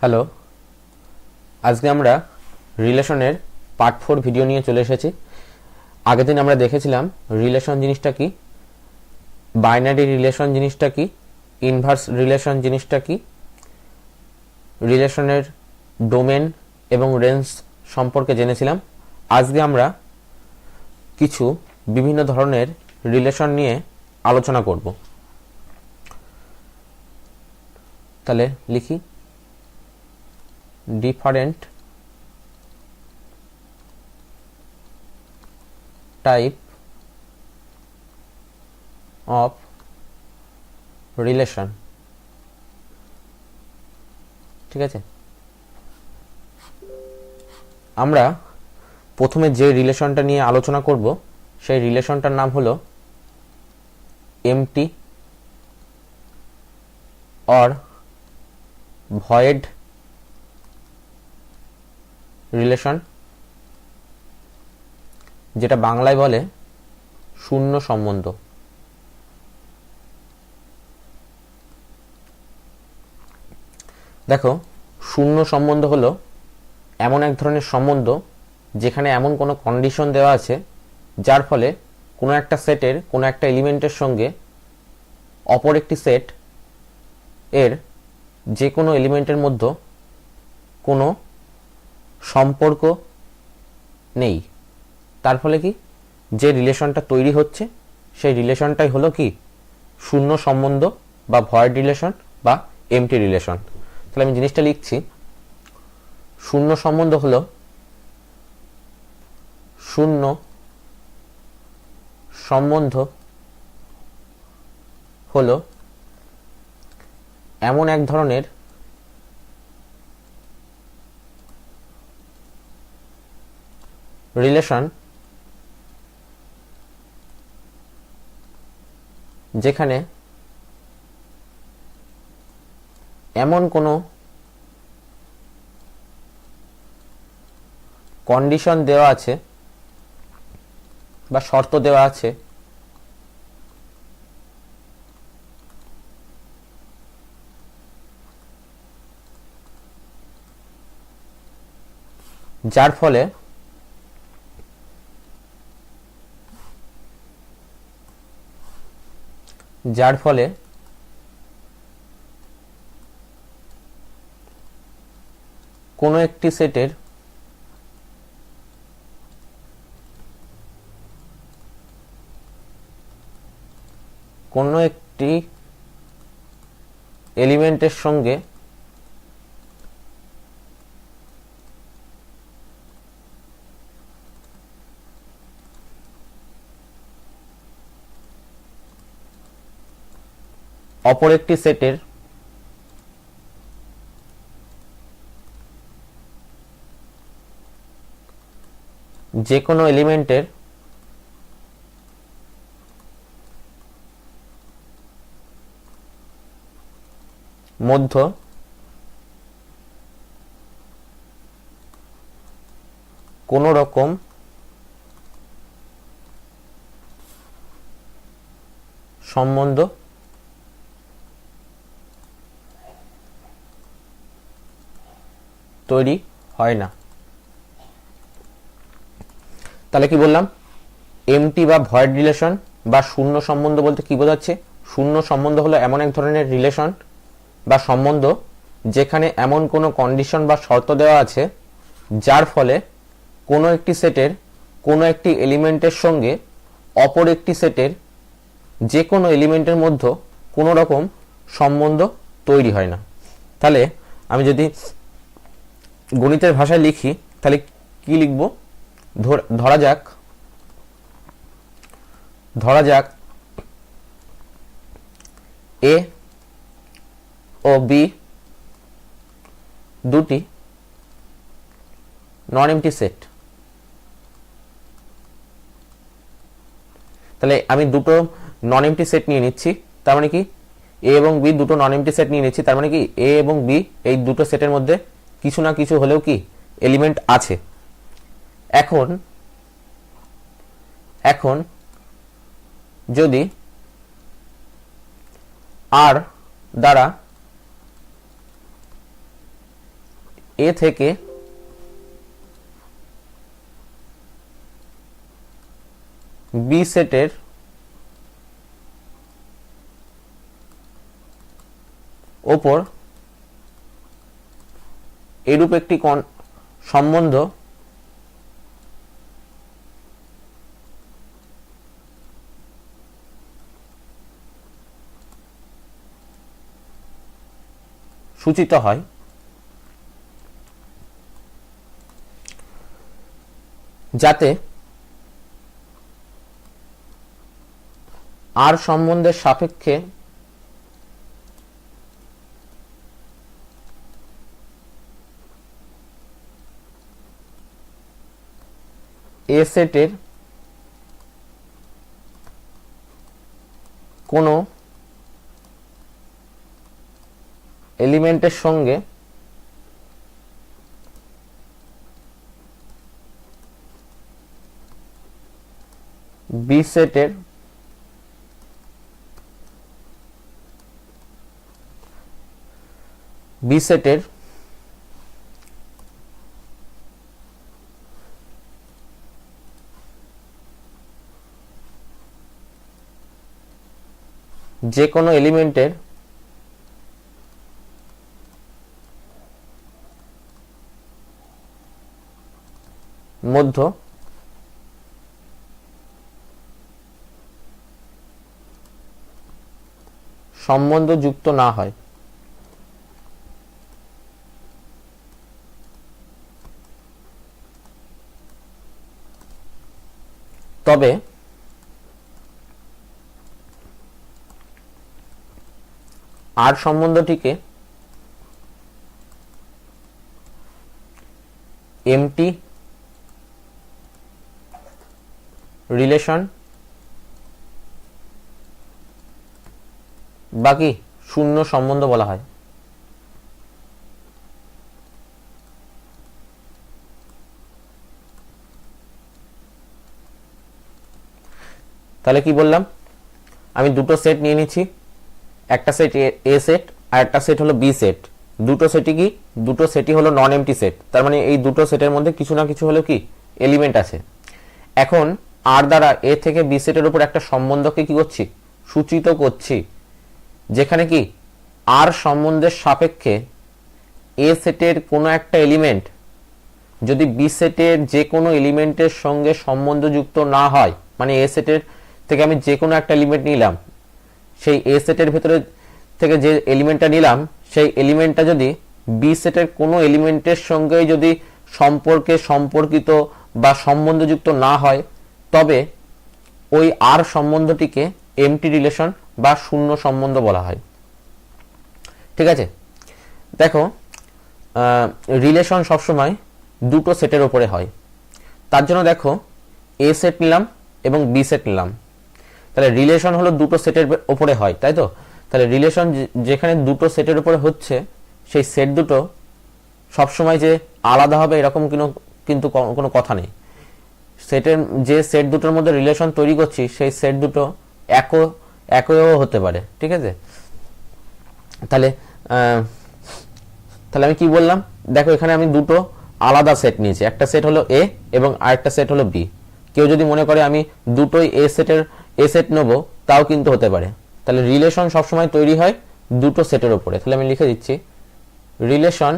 Hello, আজকে আমরা রিলেশনের পার্ট 4 ভিডিও নিয়ে চলে এসেছি। আগের দিন আমরা দেখেছিলাম রিলেশন জিনিসটা কি, বাইনারি রিলেশন জিনিসটা কি, ইনভার্স রিলেশন জিনিসটা কি, রিলেশনের ডোমেন এবং রেঞ্জ সম্পর্কে জেনেছিলাম। আজকে আমরা কিছু বিভিন্ন ধরনের রিলেশন নিয়ে আলোচনা করব। তাহলে লিখি different type of relation। ঠিক আছে, আমরা প্রথমে যে রিলেশনটা নিয়ে আলোচনা করব সেই রিলেশনটার নাম হলো এমটি অর ভয়েড রিলেশন, যেটা বাংলায় বলে শূন্য সম্বন্ধ। দেখো, শূন্য সম্বন্ধ হলো এমন এক ধরনের সম্বন্ধ যেখানে এমন কোনো কন্ডিশন দেওয়া আছে যার ফলে কোনো একটা সেটের কোনো একটা এলিমেন্টের সঙ্গে অপর একটি সেট এর যে কোনো এলিমেন্টের মধ্যে কোনো সম্পর্ক নেই। তার ফলে কি, যে রিলেশনটা তৈরি হচ্ছে সেই রিলেশনটাই হলো কি শূন্য সম্বন্ধ বা ভয়েড রিলেশন বা এমটি রিলেশন। তাহলে আমি জিনিসটা লিখছি, শূন্য সম্বন্ধ হলো শূন্য সম্বন্ধ হলো এমন এক ধরনের রিলেশন যেখানে এমন কোনো কন্ডিশন দেওয়া আছে বা শর্ত দেওয়া আছে যার ফলে কোনো একটি সেটের কোনো একটি এলিমেন্টের সঙ্গে অপর একটি সেটের যে কোনো এলিমেন্টের মধ্যে কোনো রকম সম্বন্ধ তৈরি হয় না। তাহলে কি বললাম, এমটি বা ভয়েড রিলেশন বা শূন্য সম্বন্ধ বলতে কি বোঝাচ্ছে? শূন্য সম্বন্ধ হলো এমন এক ধরনের রিলেশন বা সম্বন্ধ যেখানে এমন কোনো কন্ডিশন বা শর্ত দেওয়া আছে যার ফলে কোনো একটি সেটের কোনো একটি এলিমেন্টের সঙ্গে অপর একটি সেটের যে কোনো এলিমেন্টের মধ্যে কোনো রকম সম্বন্ধ তৈরি হয় না। তাহলে আমি যদি গণিতের ভাষায় লিখি তাহলে কি লিখব? ধরা যাক এ ও বি দুটি নন এমটি সেট। তাহলে আমি দুটো নন এমটি সেট নিয়ে নিচ্ছি, তার মানে কি এ এবং বি দুটো নন এমটি সেট নিয়ে নিচ্ছি, তার মানে কি এ এবং বি এই দুটো সেটের মধ্যে কিছু না কিছু হলেও কি এলিমেন্ট আছে। এখন যদি আর দ্বারা এ থেকে বি সেটের ওপর এরূপ একটি সম্বন্ধ সূচিত হয়, যাতে আর সম্বন্ধের সাপেক্ষে এ সেটের কোনো এলিমেন্টের সঙ্গে বি সেটের যে কোনো এলিমেন্টের মধ্য সম্বন্ধ যুক্ত না হয়। তবে আর সম্বন্ধটিকে এমটি রিলেশন বাকি শূন্য সম্বন্ধ বলা হয়। তাহলে কি বললাম, আমি দুটো সেট নিয়ে নিচ্ছি, একটা সেট এ সেট আর একটা সেট হলো বি সেট। দুটো সেটই কি, দুটো সেটই হলো নন এমটি সেট। তার মানে এই দুটো সেটের মধ্যে কিছু না কিছু হলো কি এলিমেন্ট আছে। এখন আর দ্বারা এ থেকে বি সেটের উপর একটা সম্বন্ধকে কি করছি, সূচিত করছি, যেখানে কি আর সম্বন্ধের সাপেক্ষে এ সেটের কোনো একটা এলিমেন্ট যদি বি সেটের যে কোনো এলিমেন্টের সঙ্গে সম্বন্ধযুক্ত না হয়, মানে এ সেটের থেকে আমি যে কোনো একটা এলিমেন্ট নিলাম, সেই এ সেটের ভেতরে থেকে যে এলিমেন্টটা নিলাম সেই এলিমেন্টটা যদি বি সেটের কোনো এলিমেন্টের সঙ্গে যদি সম্পর্কিত বা সম্বন্ধযুক্ত না হয়, তবে ওই আর সম্বন্ধটিকে এমটি রিলেশন বা শূন্য সম্বন্ধ বলা হয়। ঠিক আছে, দেখো রিলেশন সবসময় দুটো সেটের উপরে হয়। তার জন্য দেখো এ সেট নিলাম এবং বি সেট নিলাম, তাহলে রিলেশন হলো দুটো সেটের উপরে হয়, তাই তো? তাহলে রিলেশন যেখানে দুটো সেটের উপরে হচ্ছে, সেই সেট দুটো সবসময় যে আলাদা হবে এরকম কিন্তু কোনো কথা নেই। সেটের যে সেট দুটোর মধ্যে রিলেশন তৈরি করছি সেই সেট দুটো একও হতে পারে। ঠিক আছে, তাহলে আমি কি বললাম, দেখো এখানে আমি দুটো আলাদা সেট নিয়েছি, একটা সেট হলো এ এবং আরেকটা সেট হলো বি। কেউ যদি মনে করে আমি দুটোই এ সেট নেবো, তাও কিন্তু হতে পারে। তাহলে রিলেশন সবসময় তৈরি হয় দুটো সেটের উপরে। তাহলে আমি লিখে দিচ্ছি, রিলেশন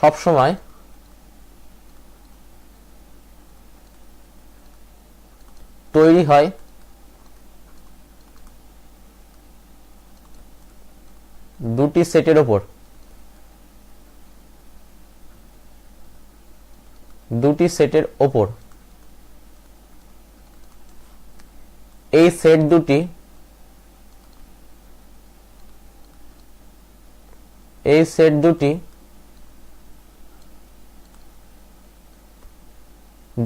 সবসময় তৈরি হয় দুটি সেটের উপর। এই সেট দুটি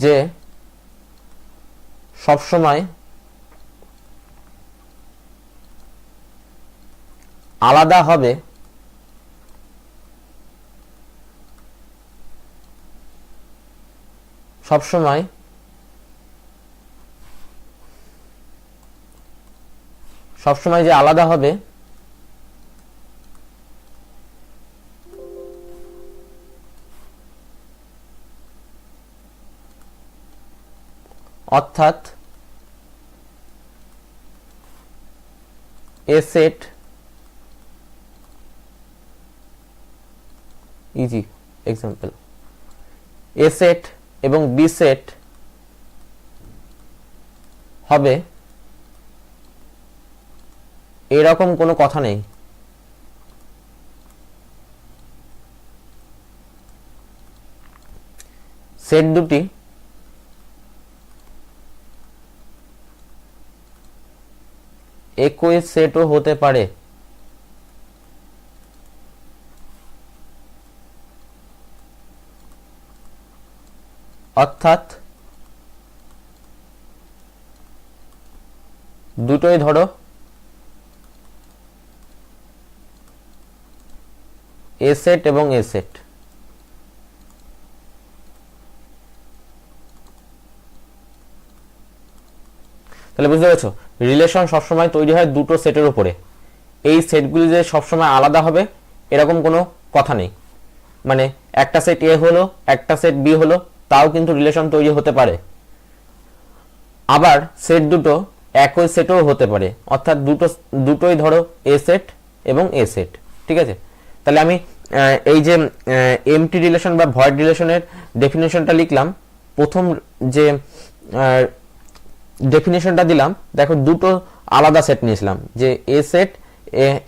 যে সবসময় আলাদা হবে, সবসময় যে আলাদা হবে অর্থাৎ এ সেট ইজি এক্সাম্পল এ সেট এবং বি সেট হবে এরকম কোনো কথা নেই। সেট দুটি একই সেটও হতে পারে। অর্থাৎ দুটোই ধরো এ সেট এবং এ সেট। তাহলে বুঝতে পেরেছো রিলেশন সবসময় তৈরি হয় দুটো সেটের উপরে। এই সেটগুলি যে সবসময় আলাদা হবে এরকম কোনো কথা নেই। মানে একটা সেট এ হলো একটা সেট বি হলো তাও কিন্তু রিলেশন তৈরি হতে পারে। আবার সেট দুটো একই সেটও হতে পারে, অর্থাৎ দুটোই ধরো এ সেট এবং এ সেট। ঠিক আছে, তাহলে আমি এই যে এমটি রিলেশন বা ভয়েড রিলেশনের ডেফিনেশনটা লিখলাম। প্রথম যে ডেফিনেশনটা দিলাম, দেখো দুটো আলাদা সেট নিয়েছিলাম, যে এ সেট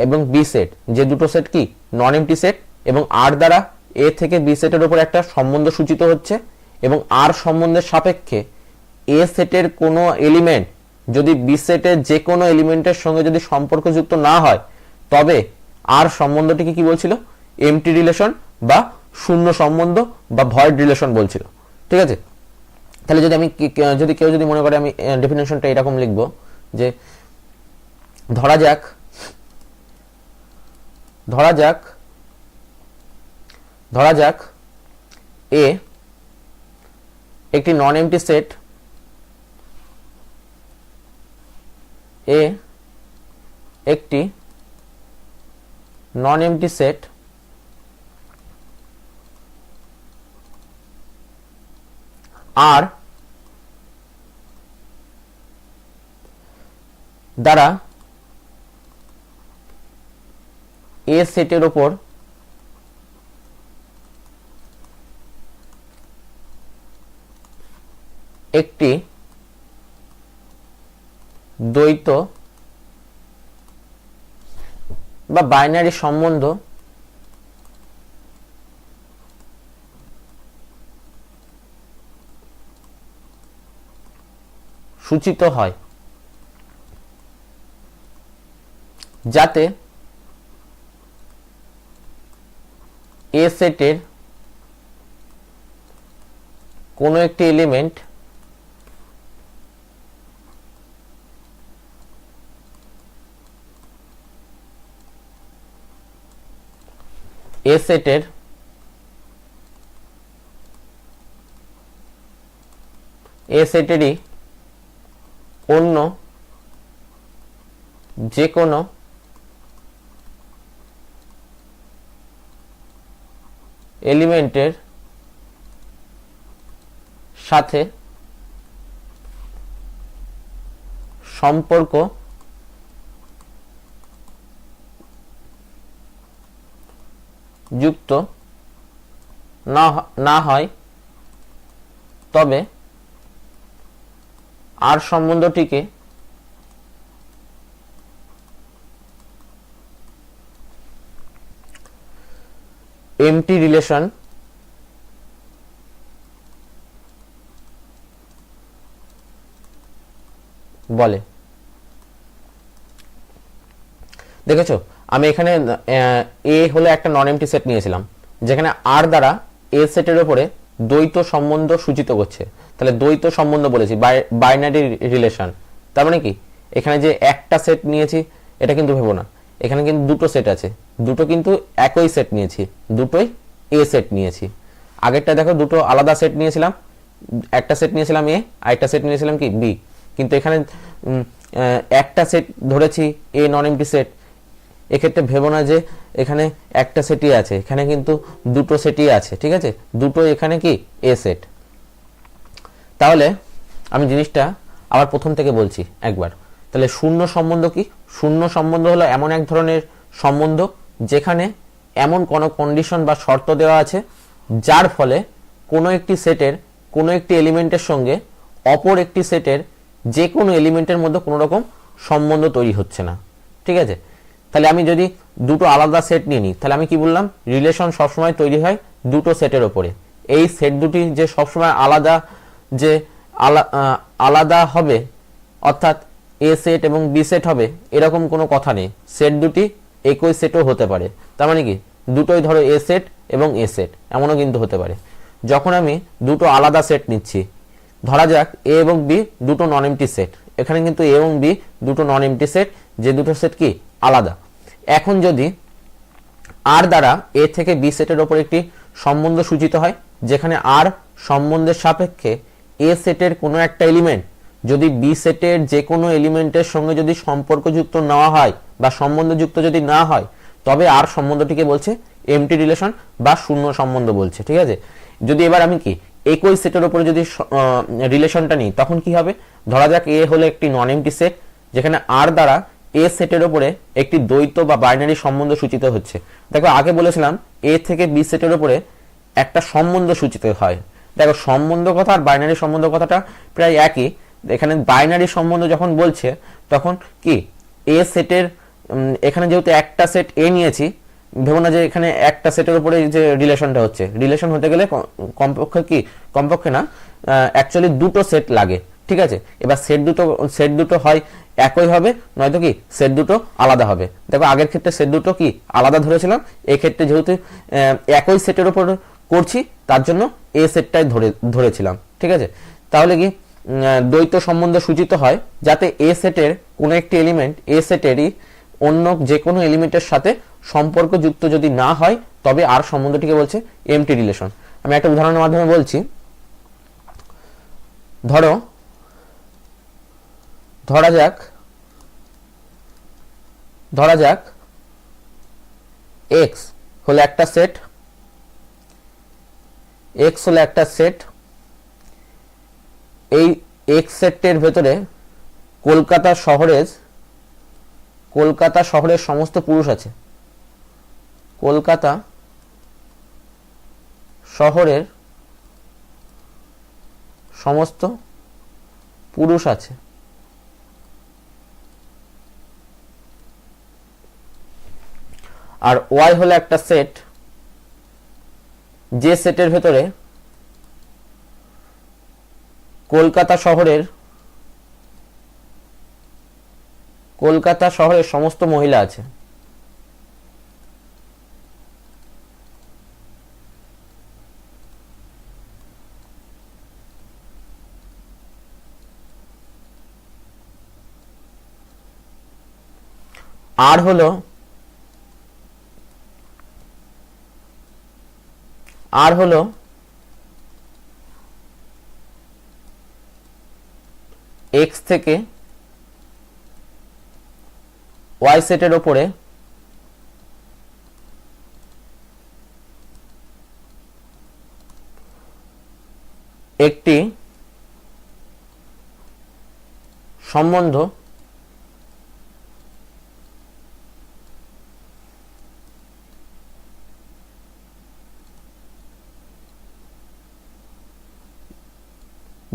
এবং বি সেট, যে দুটো সেট কি নন এমটি সেট, এবং আর দ্বারা এ থেকে বি সেটের উপর একটা সম্বন্ধ সূচিত হচ্ছে, এবং আর সম্বন্ধের সাপেক্ষে এ সেটের কোনো এলিমেন্ট যদি বি সেটের যে কোনো এলিমেন্টের সঙ্গে যদি সম্পর্কযুক্ত না হয় তবে আর সম্বন্ধটিকে কি বলছিল, এমটি রিলেশন বা শূন্য সম্বন্ধ বা ভয়েড রিলেশন বলছিল। ঠিক আছে, তাহলে যদি কেউ যদি মনে করে আমি ডেফিনেশনটা এরকম লিখব, যে ধরা যাক এ একটি নন এমটি সেট, এ একটি নন এমটি সেট আর দ্বারা এ সেটের উপর একটি দ্বৈত বা বাইনারি সম্বন্ধ সূচিত হয়, যাতে এ সেটের কোনো একটি এলিমেন্ট এ সেটের সেটেরই অন্য যে কোনো এলিমেন্টের সাথে সম্পর্ক যুক্ত না হয় তবে আর সম্বন্ধটিকে এমটি রিলেশন বলে। দেখেছো আমি এখানে এ হলো একটা নন এমটি সেট নিয়েছিলাম, যেখানে আর দ্বারা এ সেটের উপরে দ্বৈত সম্বন্ধ সূচিত করছে। তাহলে দ্বৈত সম্বন্ধ বলেছি, বাইনারি রিলেশন। তার মানে কি এখানে যে একটা সেট নিয়েছি এটা কিন্তু ভেবো না, এখানে কিন্তু দুটো সেট আছে, দুটো কিন্তু একই সেট নিয়েছি, দুটোই এ সেট নিয়েছি। আগেরটা দেখো দুটো আলাদা সেট নিয়েছিলাম, একটা সেট নিয়েছিলাম এ আর একটা সেট নিয়েছিলাম কি বি, কিন্তু এখানে একটা সেট ধরেছি এ নন এমটি সেট। এক্ষেত্রে ভেবো না যে এখানে একটা সেটই আছে, এখানে কিন্তু দুটো সেটই আছে। ঠিক আছে, দুটো এখানে কি এ সেট। তাহলে আমি জিনিসটা আবার প্রথম থেকে বলছি একবার। তাহলে শূন্য সম্বন্ধ কি? শূন্য সম্বন্ধ হলো এমন এক ধরনের সম্বন্ধ যেখানে এমন কোনো কন্ডিশন বা শর্ত দেওয়া আছে যার ফলে কোনো একটি সেটের কোনো একটি এলিমেন্টের সঙ্গে অপর একটি সেটের যে কোনো এলিমেন্টের মধ্যে কোনো রকম সম্বন্ধ তৈরি হচ্ছে না। ঠিক আছে, তাহলে আমি যদি দুটো আলাদা সেট নিয়ে নিই, তাহলে আমি কি বললাম, রিলেশন সবসময় তৈরি হয় দুটো সেটের ওপরে। এই সেট দুটি যে সবসময় আলাদা, যে আলাদা হবে, অর্থাৎ এ সেট এবং বি সেট হবে এরকম কোনো কথা নেই। সেট দুটি একই সেটও হতে পারে। তার মানে কি, দুটোই ধরো এ সেট এবং এ সেট, এমনও কিন্তু হতে পারে। যখন আমি দুটো আলাদা সেট নিচ্ছি, ধরা যাক এ এবং বি দুটো নন এমটি সেট, এখানে কিন্তু এ এবং বি দুটো নন এমটি সেট, যে দুটো সেট কি আলাদা। এখন যদি আর দ্বারা এ থেকে বি সেটের ওপর একটি সম্বন্ধ সূচিত হয়, যেখানে আর সম্বন্ধের সাপেক্ষে এ সেটের কোনো একটা এলিমেন্ট যদি বি সেটের যে কোনো এলিমেন্টের সঙ্গে যদি সম্পর্কযুক্ত না হয় বা সম্বন্ধযুক্ত যদি না হয়, তবে আর সম্বন্ধটিকে বলছে এমটি রিলেশন বা শূন্য সম্বন্ধ বলছে। ঠিক আছে, যদি এবার আমি কি একই সেটের উপরে যদি রিলেশনটা নিই, তখন কি হবে, ধরা যাক এ হলো একটি নন এমটি সেট, যেখানে আর দ্বারা এ সেটের উপরে একটি দ্বৈত বা বাইনারি সম্বন্ধ সূচিত হচ্ছে। দেখো আগে বলেছিলাম এ থেকে বি সেটের উপরে একটা সম্বন্ধ সূচিত হয়। দেখো সম্বন্ধ কথা আর বাইনারি সম্বন্ধ কথাটা প্রায় একই। এখানে বাইনারি সম্বন্ধ যখন বলছে তখন কি এ সেটের, এখানে যেহেতু একটা সেট এ নিয়েছি, ভেবো না যে এখানে একটা সেটের উপরে যে রিলেশনটা হচ্ছে, রিলেশন হতে গেলে কমপক্ষে না, অ্যাকচুয়ালি দুটো সেট লাগে। ঠিক আছে, এবার সেট দুটো হয় একই হবে, নয়তো কি সেট দুটো আলাদা হবে। দেখো আগের ক্ষেত্রে সেট দুটো কি আলাদা ধরেছিলাম, এক্ষেত্রে যেহেতু একই সেটের উপর করছি তার জন্য এ সেটটাই ধরেছিলাম। ঠিক আছে, তাহলে কি দ্বৈত সম্বন্ধ সূচিত হয় যাতে এ সেটের কোনো একটি এলিমেন্ট এ সেটেরই অন্য যে কোনো এলিমেন্টের সাথে সম্পর্কযুক্ত যদি না হয়, তবে আর সম্বন্ধটিকে বলছে এমটি রিলেশন। আমি একটা উদাহরণের মাধ্যমে বলছি। ধরা যাক এক্স হলো একটা সেট, এই এক্স সেটের ভেতরে কলকাতা শহরের সমস্ত পুরুষ আছে। কলকাতা শহরের সমস্ত পুরুষ আছে। আর ওয়াই হলো একটা সেট, যে সেটের ভেতরে কলকাতা শহরের সমস্ত মহিলা আছে। আর হলো এক্স থেকে ওয়াই সেটের ওপরে একটি সম্বন্ধ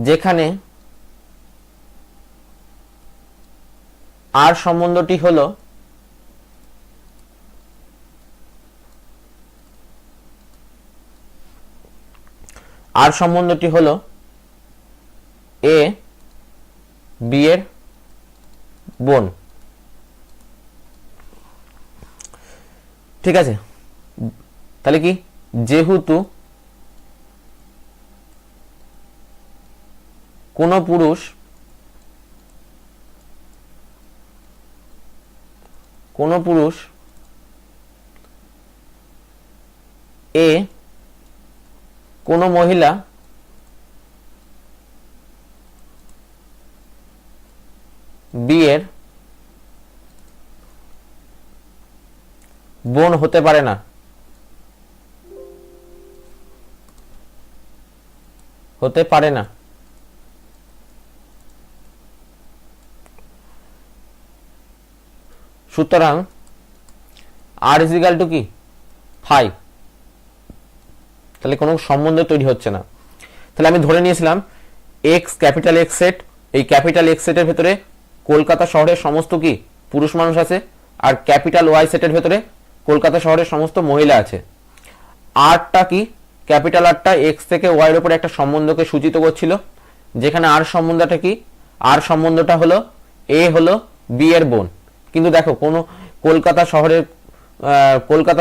যেখানে আর সম্বন্ধটি হলো এ বি এর বোন। ঠিক আছে, তাহলে কি, যেহেতু কোনো পুরুষ এ কোনো মহিলা বি এর বোন হতে পারে না। সুতরাং আর ইজ ইকুয়াল টু কি 5, তাহলে কোনো সম্বন্ধ তৈরি হচ্ছে না। তাহলে আমি ধরে নিয়েছিলাম এক্স ক্যাপিটাল এক্স সেট, এই ক্যাপিটাল এক্স সেটের ভেতরে কলকাতা শহরের সমস্ত কি পুরুষ মানুষ আছে, আর ক্যাপিটাল ওয়াই সেটের ভেতরে কলকাতা শহরের সমস্ত মহিলা আছে। আরটা কি, ক্যাপিটাল আরটা এক্স থেকে ওয়াই এর উপরে একটা সম্বন্ধকে সূচিত করছিল, যেখানে আর সম্বন্ধটা কি, আর সম্বন্ধটা হলো এ হলো বি এর বোন। কিন্তু দেখো কোনো কলকাতা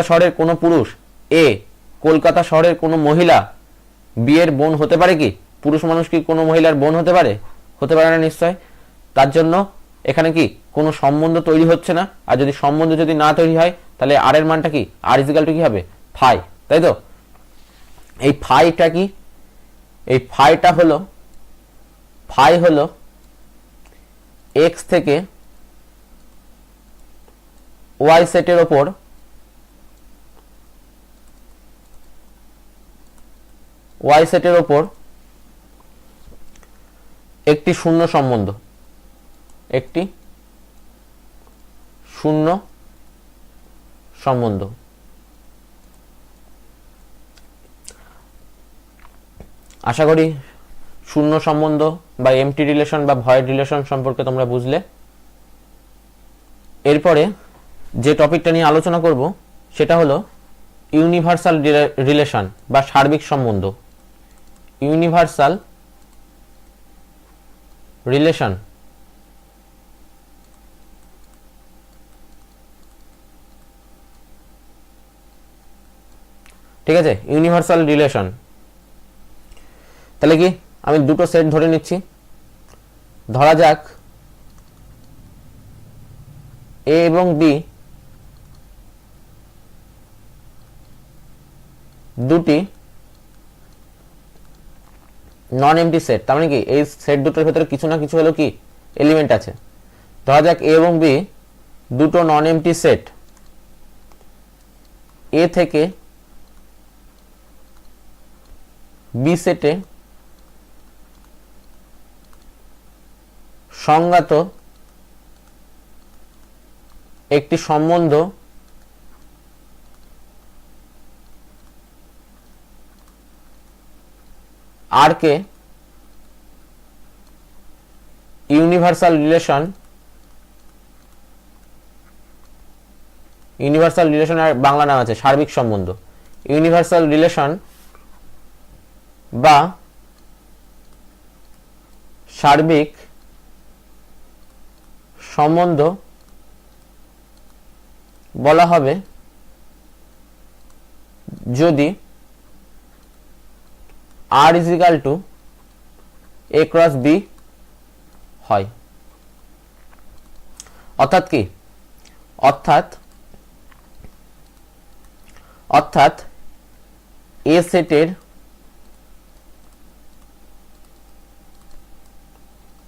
শহরের কোনো পুরুষ এ কলকাতা শহরের কোনো মহিলা বি এর বোন হতে পারে কি? পুরুষ মানুষ কি কোনো মহিলার বোন হতে পারে? হতে পারে না নিশ্চয়। তার জন্য এখানে কি কোনো সম্বন্ধ তৈরি হচ্ছে না। আর যদি সম্বন্ধ যদি না তৈরি হয় তাহলে আর এর মানটা কি, আর ইজ ইকুয়াল টু কি হবে 5, তাই তো? এই ফাইটা কি, এই ফাইটা হলো এক্স থেকে ওয়াই সেটের ওপর একটি শূন্য সম্বন্ধ, আশা করি শূন্য সম্বন্ধ বা এমটি রিলেশন বা ভয়েড রিলেশন সম্পর্কে তোমরা বুঝলে। এরপরে যে টপিকটা নিয়ে আলোচনা করব সেটা হলো ইউনিভার্সাল রিলেশন বা সার্বিক সম্বন্ধ। ইউনিভার্সাল রিলেশন ঠিক আছে, ইউনিভার্সাল রিলেশন। তাহলে কি আমি দুটো সেট ধরে নিচ্ছি। ধরা যাক এ এবং বি দুটি নন এমটি সেট, তার মানে কি এই সেট দুটোর ভেতরে কিছু না কিছু হলো কি এলিমেন্ট আছে। ধরা যাক এ এবং বি দুটো নন এমটি সেট, এ থেকে বি সেটে সংজ্ঞাত একটি সম্বন্ধ আর কে ইউনিভার্সাল রিলেশন আর বাংলা নাম আছে সার্বিক সম্বন্ধ। ইউনিভার্সাল রিলেশন বা সার্বিক সম্বন্ধ বলা হবে যদি R is equal to A cross B হয়। অর্থাৎ কি, অর্থাৎ এ সেটের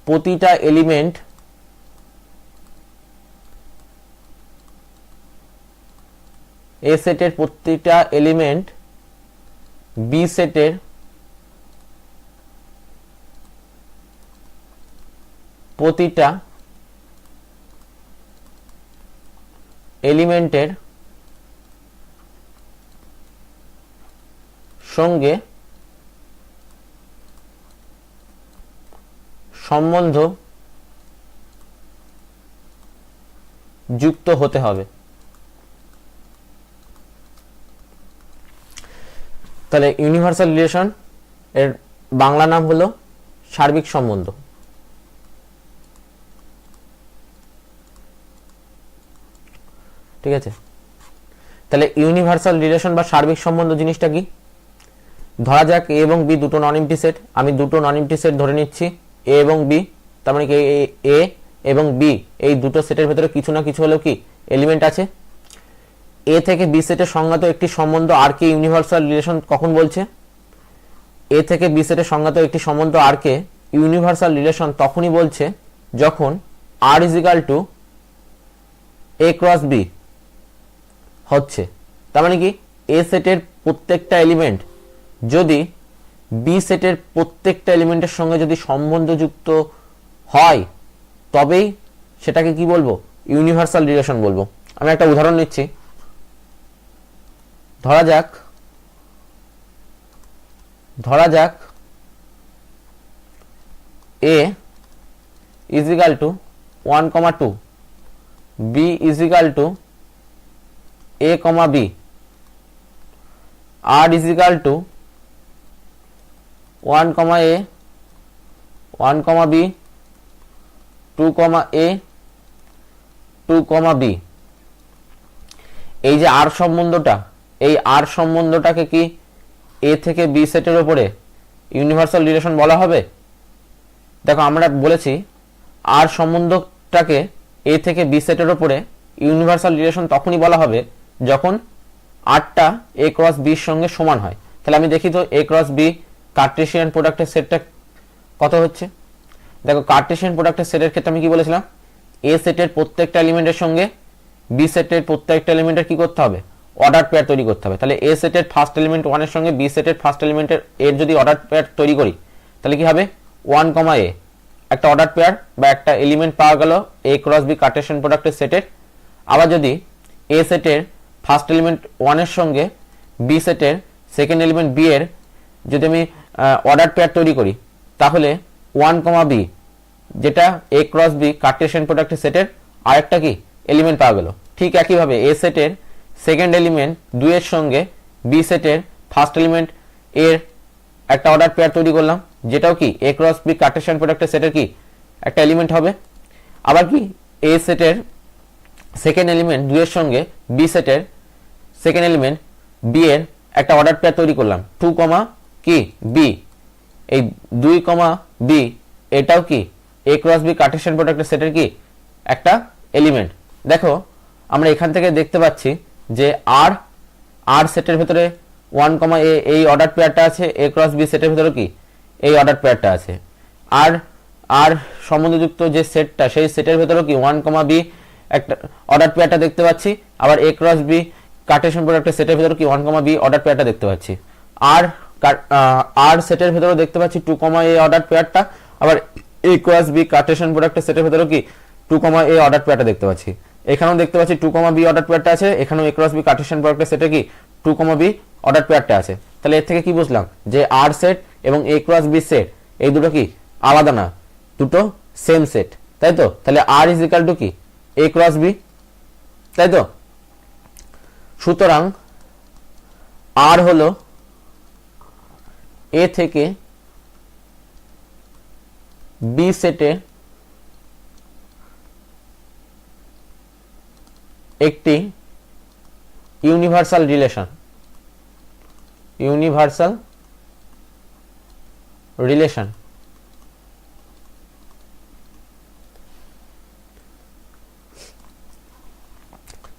প্রতিটা এলিমেন্ট বি সেটের প্রতিটা এলিমেন্টের সঙ্গে সম্বন্ধ যুক্ত হতে হবে। তাহলে ইউনিভার্সাল রিলেশন এর বাংলা নাম হলো সার্বিক সম্বন্ধ। ঠিক আছে, তাহলে ইউনিভার্সাল রিলেশন বা সার্বিক সম্বন্ধ জিনিসটা কি? ধরা যাক এ এবং বি দুটো নন এমটি সেট, আমি দুটো নন এমটি সেট ধরে নিচ্ছি এ এবং বি, তার মানে কি এ এবং বি এই দুটো সেটের ভেতরে কিছু না কিছু হলেও কি এলিমেন্ট আছে। এ থেকে বি সেটের সংজ্ঞাত একটি সম্বন্ধ আর কে ইউনিভার্সাল রিলেশন কখন বলছে? এ থেকে বি সেটের সংজ্ঞাত একটি সম্বন্ধ আর কে ইউনিভার্সাল রিলেশন তখনই বলছে যখন R is equal to A cross B হচ্ছে। তার মানে কি এ সেটের প্রত্যেকটা এলিমেন্ট যদি বি সেটের প্রত্যেকটা এলিমেন্টের সঙ্গে যদি সম্বন্ধযুক্ত হয় তবেই সেটাকে কি বলবো, ইউনিভার্সাল রিলেশন বলবো। আমি একটা উদাহরণ নিচ্ছি। ধরা যাক a is equal to 1,2, b is equal to a, b, r is equal to 1, a, 1, b, 2, a, 2, b। এই যে আর সম্বন্ধটা, এই আর সম্বন্ধটাকে কি এ থেকে বি সেটের উপরে ইউনিভার্সাল রিলেশন বলা হবে? দেখো আমরা বলেছি আর সম্বন্ধটাকে এ থেকে বি সেটের উপরে ইউনিভার্সাল রিলেশন তখনই বলা হবে যখন আরটা এ ক্রস বির সঙ্গে সমান হয়। তাহলে আমি দেখি তো এ ক্রস বি কার্টেশিয়ান প্রোডাক্টের সেটটা কত হচ্ছে। দেখো কার্টেশিয়ান প্রোডাক্টের সেটের ক্ষেত্রে আমি কি বলেছিলাম, এ সেটের প্রত্যেকটা এলিমেন্টের সঙ্গে বি সেটের প্রত্যেকটা এলিমেন্টের কি করতে হবে, অর্ডার পেয়ার তৈরি করতে হবে। তাহলে এ সেটের ফার্স্ট এলিমেন্ট 1 এর সঙ্গে বি সেটের ফার্স্ট এলিমেন্টের এর যদি অর্ডার পেয়ার তৈরি করি তাহলে কি হবে 1, a, একটা অর্ডার পেয়ার বা একটা এলিমেন্ট পাওয়া গেল এ ক্রস বি কার্টেশিয়ান প্রোডাক্টের সেটের। আবার যদি এ সেটের ফার্স্ট এলিমেন্ট 1 এর সঙ্গে বি সেটের সেকেন্ড এলিমেন্ট বি এর যদি আমি অর্ডার পেয়ার তৈরি করি তাহলে 1, b, যেটা এ ক্রস বি কার্টেশিয়ান প্রোডাক্টের সেটের আরেকটা কি এলিমেন্ট পাওয়া গেল। ঠিক একইভাবে এ সেটের সেকেন্ড এলিমেন্ট 2 এর সঙ্গে বি সেটের ফার্স্ট এলিমেন্ট এর একটা অর্ডার পেয়ার তৈরি করলাম, যেটাও কি এ ক্রস বি কার্টেশিয়ান প্রোডাক্টের সেটের কি একটা এলিমেন্ট হবে। আবার কি এ সেটের সেকেন্ড এলিমেন্ট 2 এর সঙ্গে বি সেটের সেকেন্ড এলিমেন্ট বি এর একটা অর্ডার পেয়ার তৈরি করলাম 2, কি বি, এই 2, বি এটাও কি এ ক্রস বি কার্টেশিয়ান প্রোডাক্টের সেটের কি একটা এলিমেন্ট। দেখো আমরা এখান থেকে দেখতে পাচ্ছি যে আর সেটের ভেতরে 1, a এই অর্ডার পেয়ারটা আছে, এ ক্রস বি সেটের ভেতরে কি এই অর্ডার পেয়ারটা আছে। আর সম্বন্ধযুক্ত যে সেটটা সেই সেটের ভেতরে কি 1, b একটা অর্ডার পেয়ারটা দেখতে পাচ্ছি। আবার এ ক্রস বি কার্টেশিয়ান প্রোডাক্টের সেটের ভেতরে কি 1, b অর্ডার পেয়ারটা দেখতে পাচ্ছি। আর সেটের ভেতরে দেখতে পাচ্ছি 2, a অর্ডার পেয়ারটা। আবার এ ক্রস বি কার্টেশিয়ান প্রোডাক্টের সেটের ভেতরে কি 2, a অর্ডার পেয়ারটা দেখতে পাচ্ছি। এখানেও দেখতে পাচ্ছি 2, b অর্ডার পেয়ারটা আছে, এখানেও এ ক্রস বি কার্টেশিয়ান প্রোডাক্টের সেটে কি 2, b অর্ডার পেয়ারটা আছে। তাহলে এর থেকে কি বুঝলাম যে আর সেট এবং এ ক্রস বি সেট এই দুটো কি আলাদা না, দুটো সেম সেট, তাই তো। তাহলে আর ইজ ইকুয়াল টু কি এ ক্রস বি, তাই তো। সুতরাং আর হলো এ থেকে বি সেটে একটি ইউনিভার্সাল রিলেশন।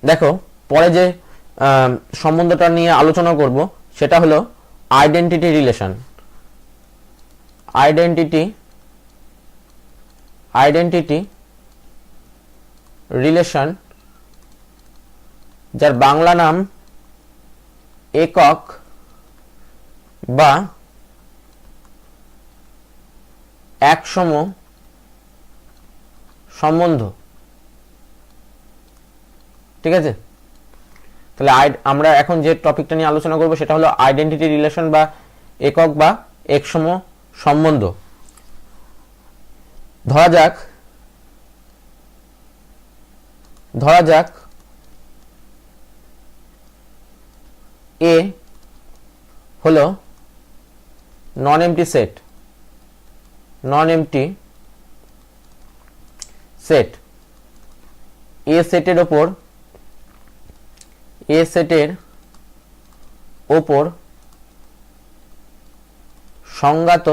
দেখো পরে যে সম্বন্ধটা নিয়ে আলোচনা করব সেটা হলো আইডেন্টিটি রিলেশন। আইডেন্টিটি রিলেশন, যার বাংলা নাম একক বা একসম সম্বন্ধ, ঠিক আছে। তাহলে আমরা এখন যে টপিকটা নিয়ে আলোচনা করব সেটা হলো আইডেন্টিটি রিলেশন বা একক বা একসম সম্বন্ধ। ধরা যাক এ হলো নন এমটি সেট। এ সেটের ওপর সংজ্ঞাত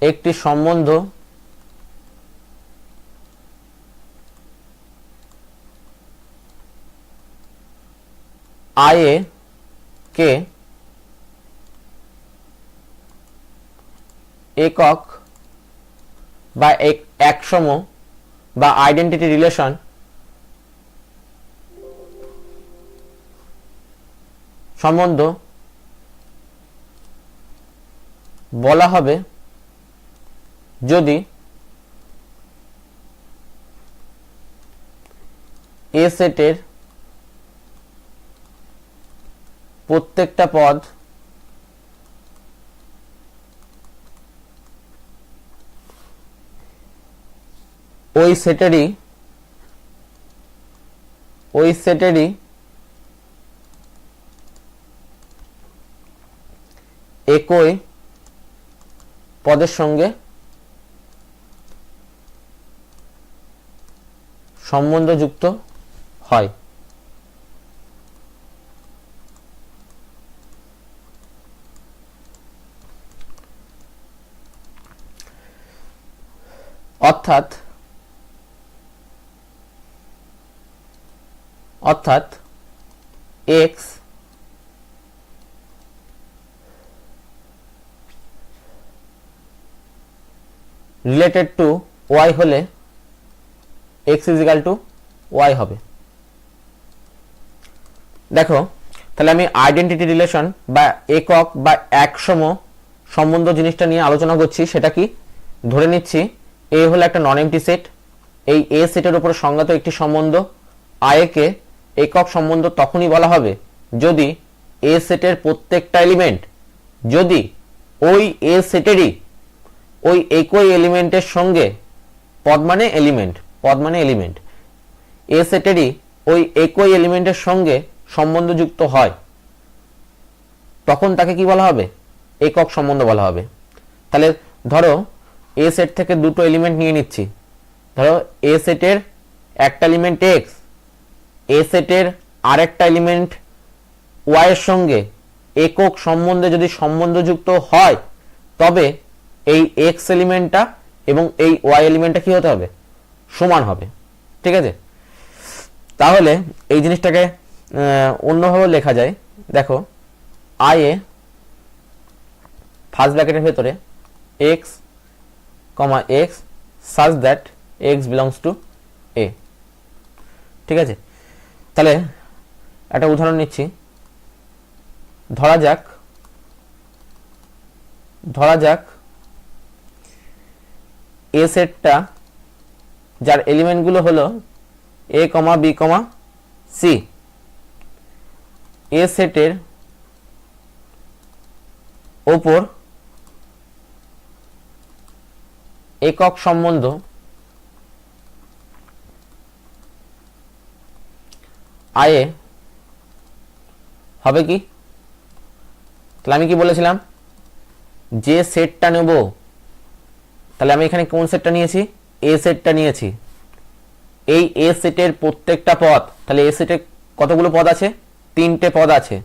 একটি সম্বন্ধ আই এ কে একক বা একসম বা আইডেন্টিটি রিলেশন সম্বন্ধ বলা হবে যদি এ সেটের প্রত্যেকটা পদ ওই সেটেরই একই পদের সঙ্গে সম্বন্ধযুক্ত হয়। অর্থাৎ x রিলেটেড টু y হলে x is equal two y হবে। দেখো তাহলে আমি আইডেন্টিটি রিলেশন বা একক বা একসম সম্বন্ধ জিনিসটা নিয়ে আলোচনা করছি। সেটা কি, ধরে নিচ্ছি এ হলো একটা নন এমটি সেট, এই এ সেটের উপরে সংজ্ঞাত একটি সম্বন্ধ আই কে একক সম্বন্ধ তখনই বলা হবে যদি এ সেটের প্রত্যেকটা এলিমেন্ট যদি ওই এ সেটেরই ওই একই এলিমেন্টের সঙ্গে পদ মানে এলিমেন্ট এ সেটেরই ওই একই এলিমেন্টের সঙ্গে সম্বন্ধযুক্ত হয়, তখন তাকে কি বলা হবে, একক সম্বন্ধ বলা হবে। তাহলে ধরো এ সেট থেকে দুটো এলিমেন্ট নিয়ে নিচ্ছি, ধরো এ সেটের একটা এলিমেন্ট এক্স, এ সেটের আরেকটা এলিমেন্ট ওয়াই এর সঙ্গে একক সম্বন্ধে যদি সম্বন্ধযুক্ত হয় তবে এই এক্স এলিমেন্টটা এবং এই ওয়াই এলিমেন্টটা কি হতে হবে, সমান হবে। ঠিক আছে, তাহলে এই জিনিসটাকে অন্যভাবে লেখা যায়। দেখো আই এ ফার্স্ট ব্র্যাকেটের ভেতরে x comma x such that x belongs to A. ঠিক আছে, তাহলে একটা উদাহরণ নিচ্ছি। ধরা যাক এ সেটটা যার এলিমেন্টগুলো হলো এ কমা বি কমা সি, এ সেটের ওপর একক সম্বন্ধ আয়ে হবে কি, তাহলে আমি কি বলেছিলাম যে সেটটা নেব, তাহলে আমি এখানে কোন সেটটা নিয়েছি, এ সেটটা নিয়েছি। এই এ সেটের প্রত্যেকটা পদ, তাহলে এ সেটে কতগুলো পদ আছে, তিনটে পদ আছে।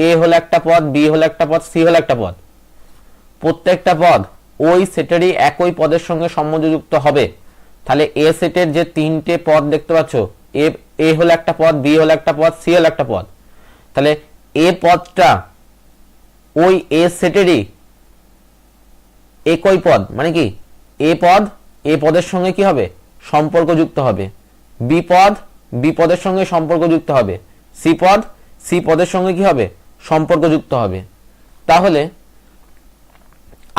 এ হলো একটা পদ, বি হলো একটা পদ, সি হলো একটা পদ। প্রত্যেকটা পদ ওই সেটেরই একই পদের সঙ্গে সম্বন্ধযুক্ত হবে। তাহলে এ সেটের যে তিনটে পদ দেখতে পাচ্ছ, এ হলো একটা পদ, বি হলো একটা পদ, সি হলো একটা পদ। তাহলে এ পদটা ওই এ সেটেরই একই পদ, মানে কি এ পদের সঙ্গে কি হবে, সম্পর্কযুক্ত হবে। বি পদের সঙ্গে সম্পর্কযুক্ত হবে। সি পদের সঙ্গে কি হবে, সম্পর্কযুক্ত হবে। তাহলে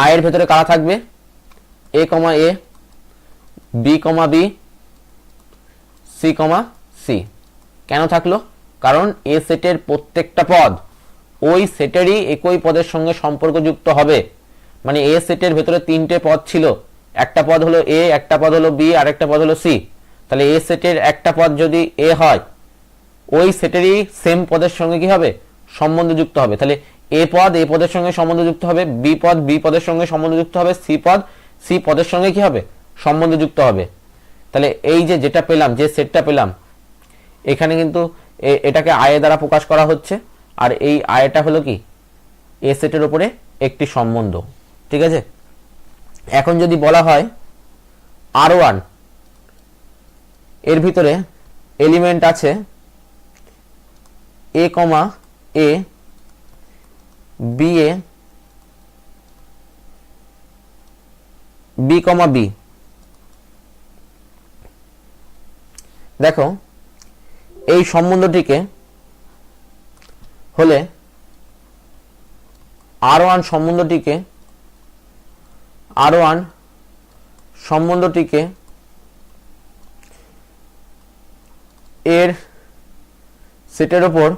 আয়ের ভেতরে কারা থাকবে, এ কমা এ, B comma B, c comma C. কেন থাকলো, কারণ এ সেটের প্রত্যেকটা পদ ওই সেটেরই একই পদের সঙ্গে সম্পর্কযুক্ত হবে। মানে এ সেটের ভেতরে তিনটে পদ ছিল, একটা পদ হলো এ, একটা পদ হলো বি, আর একটা পদ হলো সি। তাহলে এ সেটের একটা পদ যদি এ হয়, ওই সেটেরই সেম পদের সঙ্গে কি হবে, সম্বন্ধযুক্ত হবে। তাহলে এ পদের সঙ্গে সম্বন্ধযুক্ত হবে, বি পদের সঙ্গে সম্বন্ধযুক্ত হবে, সি পদের সঙ্গে কি হবে, সম্বন্ধযুক্ত হবে। তাহলে এই যে যেটা পেলাম, যে সেটটা পেলাম, এখানে কিন্তু এটাকে আয় দ্বারা প্রকাশ করা হচ্ছে। আর এই আয়টা হলো কি, এ সেটের উপরে একটি সম্বন্ধ। ঠিক আছে, এখন যদি বলা হয় R1 এর ভিতরে এলিমেন্ট আছে এ কমা এ, বি কমা বি। দেখো এই সম্বন্ধটিকে হলে R1 সম্বন্ধটিকে R1 সম্বন্ধটিকে এর সেটের ওপর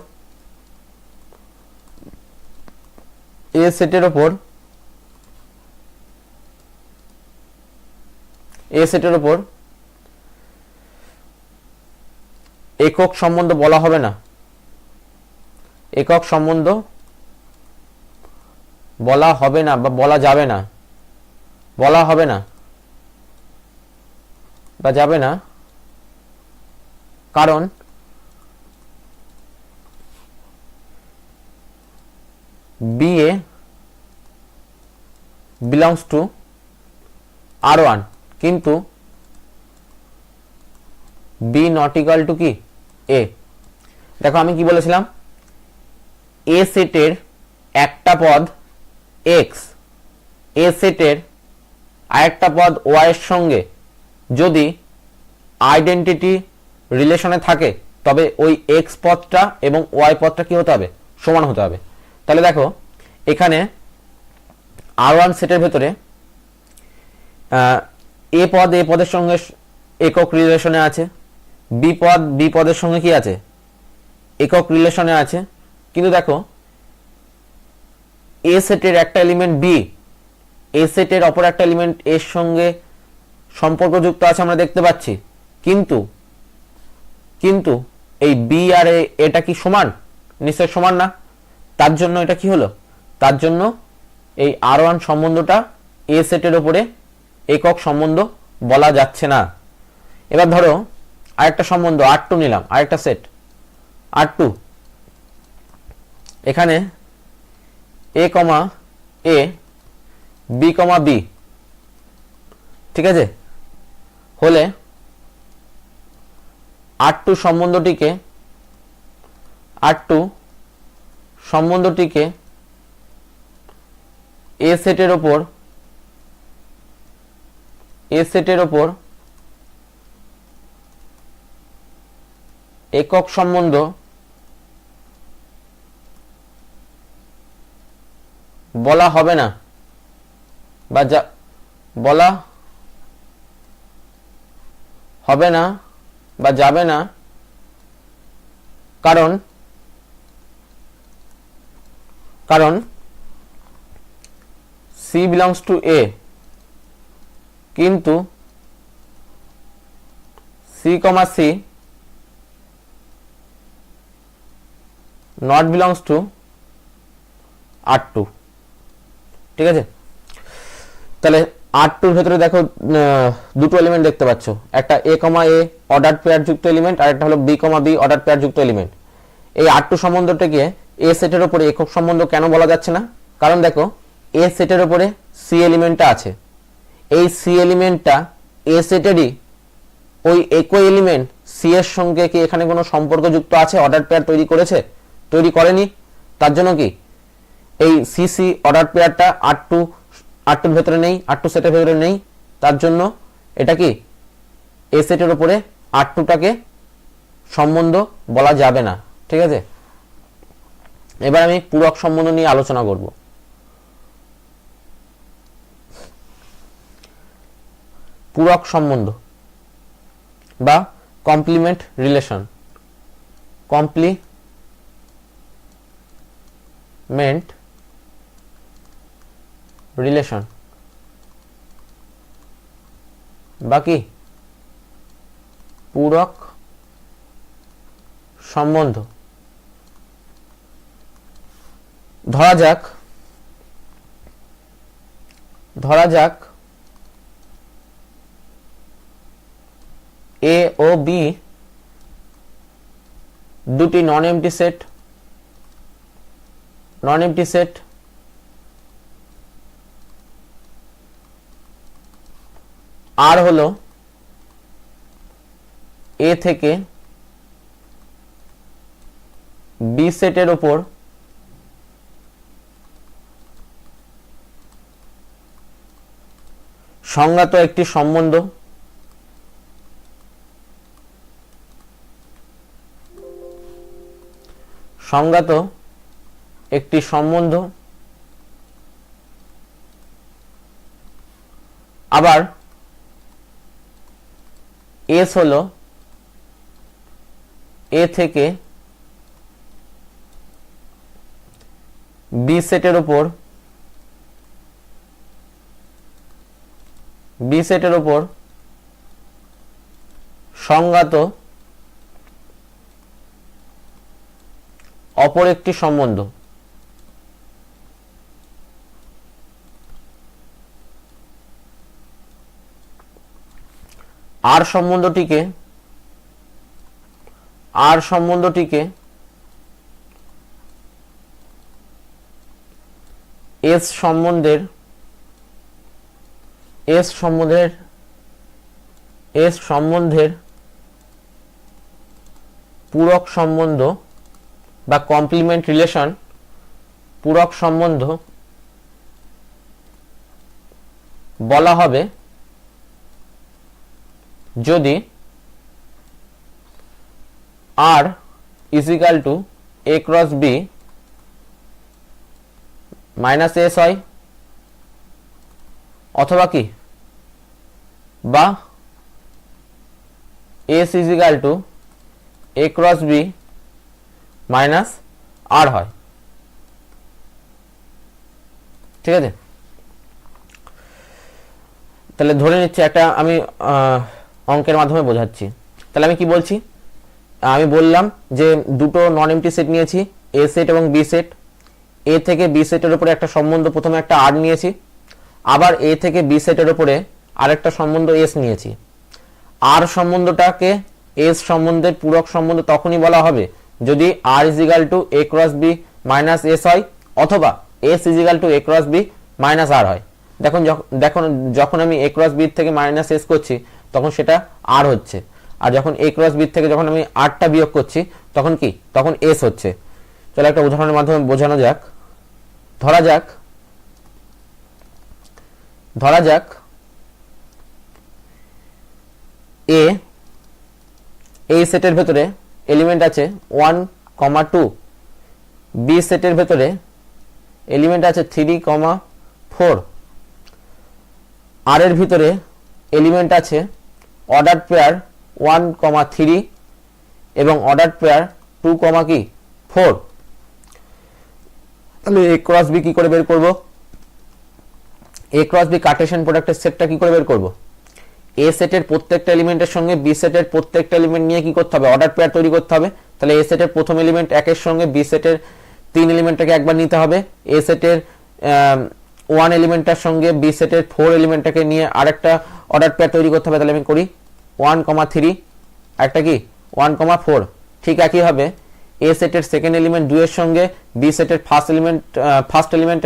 একক সম্বন্ধ বলা হবে না, একক সম্বন্ধ বলা হবে না বা বলা যাবে না, বলা হবে না বা যাবে না, কারণ BA belongs to R1 কিন্তু B not equal to কি A। দেখো আমি কি বলেছিলাম, A সেটের একটা পদ X, A সেটের আরেকটা পদ Y এর সঙ্গে যদি আইডেন্টিটি রিলেশনে থাকে তবে ওই X পদটা এবং Y পদটা কি হতে হবে, সমান হতে হবে। তাহলে দেখো এখানে R1 সেটের ভেতরে A পদ A পদের সঙ্গে একক রিলেশনে আছে, B পদ B পদের সঙ্গে কি আছে, একক রিলেশনে আছে। কিন্তু দেখো A সেটের একটা এলিমেন্ট B A সেটের অপর একটা এলিমেন্ট এর সঙ্গে সম্পর্কযুক্ত আছে আমরা দেখতে পাচ্ছি, কিন্তু কিন্তু এই B আর এটা কি সমান, নিশ্চয় সমান না। তার জন্য এটা কি হলো, তার জন্য এই R1 সম্বন্ধটা A সেটের উপরে একক সম্বন্ধ বলা যাচ্ছে না। এবার ধরো আরেকটা সম্বন্ধ R2 নিলাম, আরেকটা সেট R2, এখানে A, A, B, B, ঠিক আছে, হলে R2 সম্বন্ধটিকে A সেটের ওপর একক সম্বন্ধ বলা হবে না বা বলা হবে না বা যাবে না, কারণ C belongs to A কিন্তু C, C not belongs to R2, ঠিক আছে। তাহলে R2 এর ভেতরে দেখো দুটো এলিমেন্ট দেখতে পাচ্ছ, একটা A, A অর্ডার পেয়ার যুক্ত এলিমেন্ট আর একটা হলো B, B অর্ডার পেয়ার যুক্ত এলিমেন্ট। এই R2 সম্বন্ধটাকে A সেটের উপরে একক সম্বন্ধ কেন বলা যাচ্ছে না, কারণ দেখো A সেটের উপরে C এলিমেন্টটা আছে, এই C এলিমেন্টটা A সেটেরই ওই একই এলিমেন্ট C এর সঙ্গে কি এখানে কোনো সম্পর্কযুক্ত আছে, অর্ডার পেয়ার তৈরি করেনি। তার জন্য কি এই CC অর্ডার পেয়ারটা R2 ভেতরে নেই, R2 সেটের ভেতরে নেই, তার জন্য এটা কি A সেটের উপরে R2টাকে সম্বন্ধ বলা যাবে না, ঠিক আছে। এবার আমি পূরক সম্বন্ধ নিয়ে আলোচনা করব। পূরক সম্বন্ধ বা কমপ্লিমেন্ট রিলেশন, বা কি পূরক সম্বন্ধ। ধরা যাক A ও B দুটি নন এমটি সেট আর হলো A থেকে B সেটের উপর সংজ্ঞাত একটি সম্বন্ধ, আবার এস হলো এ থেকে বি সেটের উপর সংজ্ঞাত অপর একটি সম্বন্ধ। আর সম্বন্ধটিকে এস সম্বন্ধের পূরক সম্বন্ধ বা কমপ্লিমেন্ট রিলেশন পূরক সম্বন্ধ বলা হবে যদি R is equal to A cross B minus S হয়, অথবা কি বা S is equal to A cross B minus R হয়। ঠিক আছে, তাহলে ধরে নিচ্ছি একটা আমি অঙ্কের মাধ্যমে বোঝাচ্ছি। তাহলে আমি কি বলছি, আমি বললাম যে দুটো নন এমটি সেট নিয়েছি, এ সেট এবং বি সেট। এ থেকে বি সেটের উপরে একটা সম্বন্ধ, প্রথমে একটা আর নিয়েছি, আবার এ থেকে বি সেটের উপরে আরেকটা সম্বন্ধ এস নিয়েছি। আর সম্বন্ধটাকে এস সম্বন্ধের পূরক সম্বন্ধ তখনই বলা হবে যদি R is equal to A cross B minus S হয়, অথবা S is equal to A cross B minus R হয়। যখন আমি এ ক্রস বি থেকে মাইনাস এস করছি তখন সেটা আর হচ্ছে, আর যখন এ ক্রস বি থেকে যখন আমি আরটা বিয়োগ করছি তখন কি, তখন এস হচ্ছে। চলো একটা উদাহরণের মাধ্যমে বোঝানো যাক। ধরা যাক এই সেটের ভেতরে এলিমেন্ট আছে 1, 2, বি সেটের ভেতরে এলিমেন্ট আছে 3, 4, আর এর ভিতরে এলিমেন্ট আছে অর্ডার পেয়ার 1, 3 এবং অর্ডার পেয়ার 2, 4। তাহলে এ ক্রস বি কি করে বের করব? এ ক্রস বি কার্টেশিয়ান প্রোডাক্টের সেটটা কি করে বের করব? এ সেটের প্রত্যেকটা এলিমেন্টের সঙ্গে বি সেটের প্রত্যেকটা এলিমেন্ট নিয়ে কি করতে হবে, অর্ডার পেয়ার তৈরি করতে হবে। তাহলে এ সেটের প্রথম এলিমেন্ট 1 সঙ্গে বি সেটের 3 এলিমেন্টটাকে একবার নিতে হবে, এ সেটের 1 এলিমেন্টটার সঙ্গে বি সেটের 4 এলিমেন্টটাকে নিয়ে আরেকটা অর্ডার পেয়ার তৈরি করতে হবে। তাহলে আমি করি 1, 3, একটা কি 1, 4। ঠিক একই হবে এ সেটের সেকেন্ড এলিমেন্ট 2 এর সঙ্গে বি সেটের ফার্স্ট এলিমেন্ট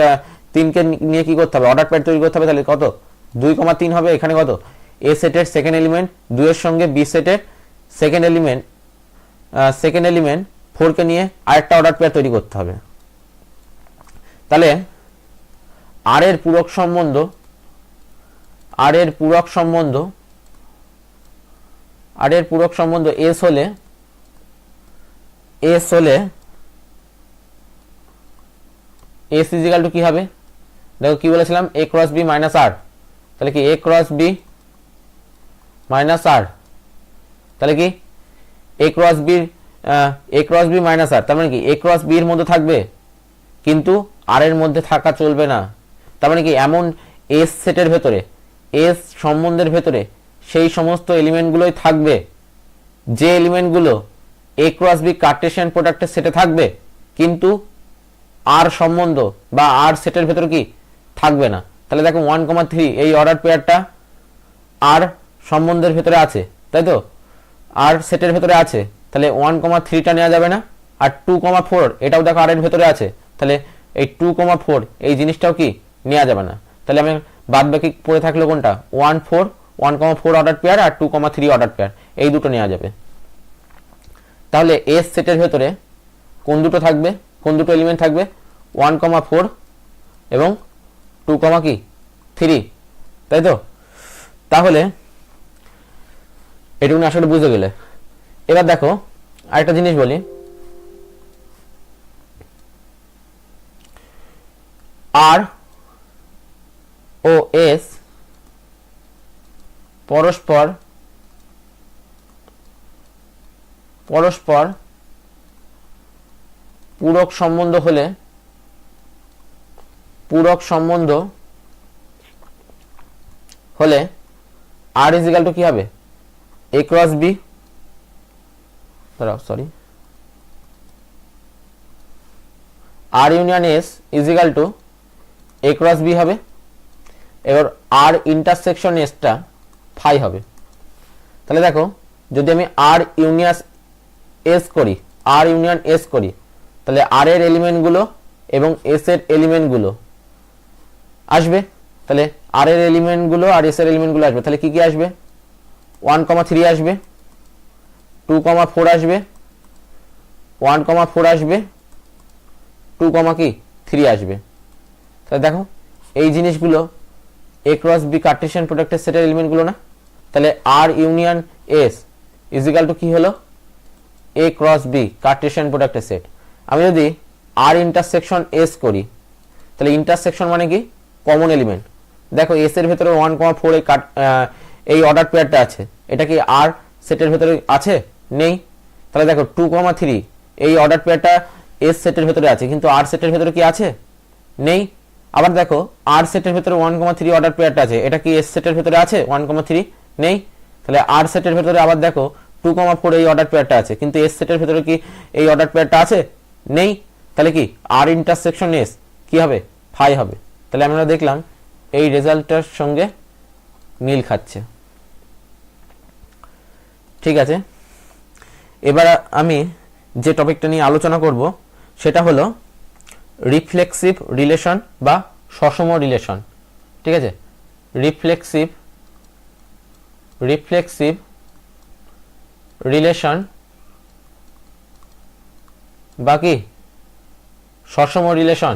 3কে নিয়ে কি করতে হবে, অর্ডার পেয়ার তৈরি করতে হবে। তাহলে কত, 2, 3 হবে। এখানে কত, এ সেটের সেকেন্ড এলিমেন্ট 2 এর সঙ্গে বি সেটের সেকেন্ড এলিমেন্ট 4কে নিয়ে আরেকটা অর্ডার পেয়ার তৈরি করতে হবে। তাহলে আর এর পূরক সম্বন্ধ এস হলে এস ইজ ইকাল টু কি হবে, দেখো কি বলেছিলাম, এ ক্রস বি মাইনাস আর। তাহলে কি এ ক্রস বি মাইনাস আর, তাহলে কি এ ক্রস বি মাইনাস আর, তার মানে কি এ ক্রস বি এর মধ্যে থাকবে কিন্তু আর এর মধ্যে থাকা চলবে না। তার মানে কি এমন এস সেটের ভেতরে, এস সম্বন্ধের ভেতরে সেই সমস্ত এলিমেন্টগুলোই থাকবে যে এলিমেন্টগুলো এ ক্রস বি কার্টেশিয়ান প্রোডাক্টের সেটে থাকবে, কিন্তু আর সম্বন্ধ বা আর সেটের ভেতরে কি থাকবে না। তাহলে দেখো 1, 3 এই অর্ডার পেয়ারটা আর সম্বন্ধের ভেতরে আছে, তাই তো, আর সেটের ভেতরে আছে। তাহলে 1, 3টা নেওয়া যাবে না, আর 2, 4 এটাও দেখো আর এর ভেতরে আছে। তাহলে এই 2, 4 এই জিনিসটাও কি নেওয়া যাবে না। তাহলে আমি বাদ বাকি পড়ে থাকলো কোনটা, 1, 4 অর্ডার পেয়ার আর 2, 3 অর্ডার পেয়ার, এই দুটো নেওয়া যাবে। তাহলে এস সেটের ভেতরে কোন দুটো থাকবে, কোন দুটো এলিমেন্ট থাকবে, 1, 4 এবং 2, তাই তো। তাহলে এটুকু আসলে বুঝে গেলে এবার দেখো আরেকটা জিনিস বলি, আর ও এস পরস্পর পরস্পর পূরক সম্বন্ধ হলে আর ইজ ইকাল টু কি হবে A cross B, sorry R union S is equal to A cross B হবে। এবার আর ইন্টারসেকশন এসটা ফাই হবে। তাহলে দেখো যদি আমি আর ইউনিয়ন এস করি তাহলে আর এর এলিমেন্টগুলো এবং এস এর এলিমেন্টগুলো আসবে। তাহলে আর এর এলিমেন্টগুলো আর এস এর এলিমেন্টগুলো আসবে। তাহলে কি কি আসবে? 1,3 আসবে, 2,4 আসবে, 1,4 আসবে, 2,3 আসবে। তাহলে দেখো এই জিনিসগুলো এ ক্রস বি কার্টেশিয়ান প্রোডাক্টের সেটের এলিমেন্টগুলো না। তাহলে R union S is equal to কি হলো এ ক্রস বি কার্টেশিয়ান প্রোডাক্টের সেট। আমি যদি আর ইন্টারসেকশন এস করি তাহলে ইন্টারসেকশন মানে কি কমন এলিমেন্ট। দেখো এস এর ভেতরে 1,4 এই অর্ডার পেয়ারটা আছে, এটা কি আর সেটের ভেতরে আছে? নেই। তাহলে দেখো 2,3 এই অর্ডার পেয়ারটা এস সেটের ভেতরে আছে, কিন্তু আর সেটের ভেতরে কি আছে? নেই। আবার দেখো আর সেটের ভেতরে 1,3 অর্ডার পেয়ারটা আছে, এটা কি এস সেটের ভেতরে আছে? 1,3 নেই। তাহলে আর সেটের ভেতরে আবার দেখো 2,4 এই অর্ডার পেয়ারটা আছে, কিন্তু এস সেটের ভেতরে কি এই অর্ডার পেয়ারটা আছে? নেই। তাহলে কি আর ইন্টারসেকশন এস কি হবে? ফাই হবে। তাহলে আমরা দেখলাম এই রেজাল্টটার সঙ্গে মিল খাচ্ছে। ঠিক আছে, এবার আমি যে টপিকটা নিয়ে আলোচনা করব সেটা হলো রিফ্লেক্সিভ রিলেশন বা সসম রিলেশন। ঠিক আছে, রিফ্লেক্সিভ রিলেশন বা কি সসম রিলেশন।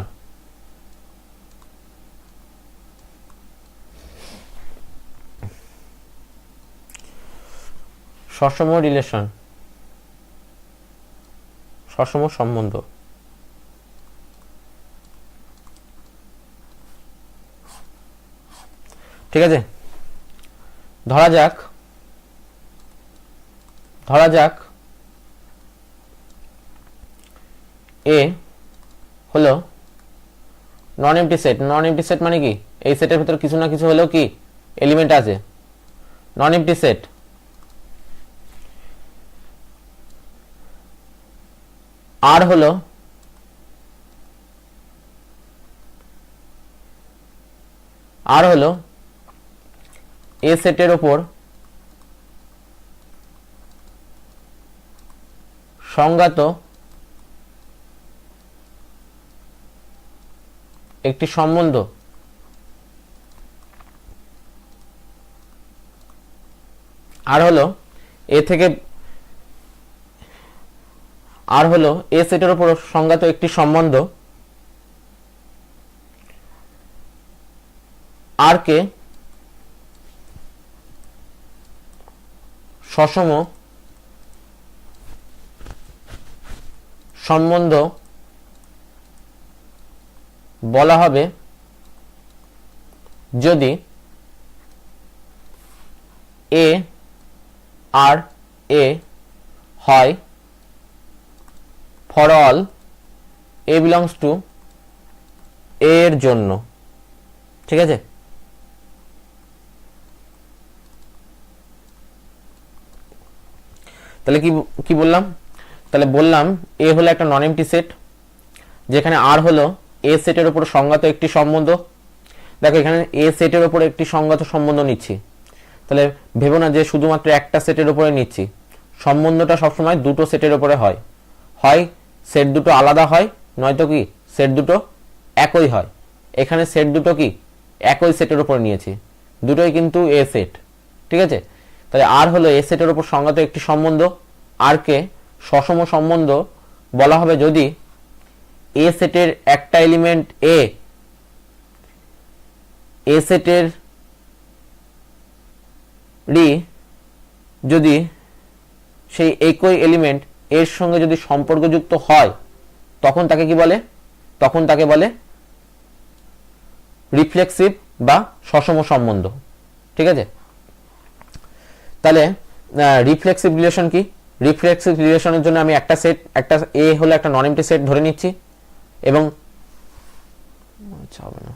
সসম রিলেশন, সসম সম্বন্ধ। ঠিক আছে, ধরা যাক এ হলো নন এমপ্টি সেট। নন এমপ্টি সেট মানে কি এই সেটের ভিতরে কিছু না কিছু হলেও কি এলিমেন্ট আছে। নন এমপ্টি সেট আর হলো এ সেটের ওপর সংজ্ঞাত একটি সম্বন্ধ। আর হলো এ সেটের উপর সংজ্ঞাত একটি সম্বন্ধ আর কে সসম সম্বন্ধ বলা হবে যদি এ আর এ হয় for all A belongs to A এর জন্য। ঠিক আছে, তাহলে কি বললাম? তাহলে বললাম এ হলো একটা নন এমপ্টি সেট যেখানে আর হলো এ সেটের উপর সংজ্ঞাত একটি সম্বন্ধ। দেখো এখানে এ সেটের উপর একটি সংজ্ঞাত সম্বন্ধ নিচ্ছি, তাহলে ভেবো না যে শুধুমাত্র একটা সেটের উপরে নিচ্ছি। সম্বন্ধটা সবসময় দুটো সেটের উপরে হয়, হয় সেট দুটো আলাদা হয়, নয়তো কি সেট দুটো একই হয়। এখানে সেট দুটো কি একই সেটের উপর নিয়েছি, দুটোই কিন্তু এ সেট। ঠিক আছে, তাহলে আর হলো এ সেটের উপর সংজ্ঞাত একটি সম্বন্ধ আর কে সসম সম্বন্ধ বলা হবে যদি এ সেটের একটা এলিমেন্ট এ সেটের যদি সেই একই এলিমেন্ট এর সঙ্গে যদি সম্পর্কযুক্ত হয় তখন তাকে কি বলে? তখন তাকে বলে রিফ্লেক্সিভ বা সসম সম্বন্ধ। ঠিক আছে, তাহলে রিফ্লেক্সিভ রিলেশন কি? রিফ্লেক্সিভ রিলেশনের জন্য আমি একটা সেট, একটা এ হলো একটা নন এমটি সেট ধরে নিচ্ছি এবং আচ্ছা হবে না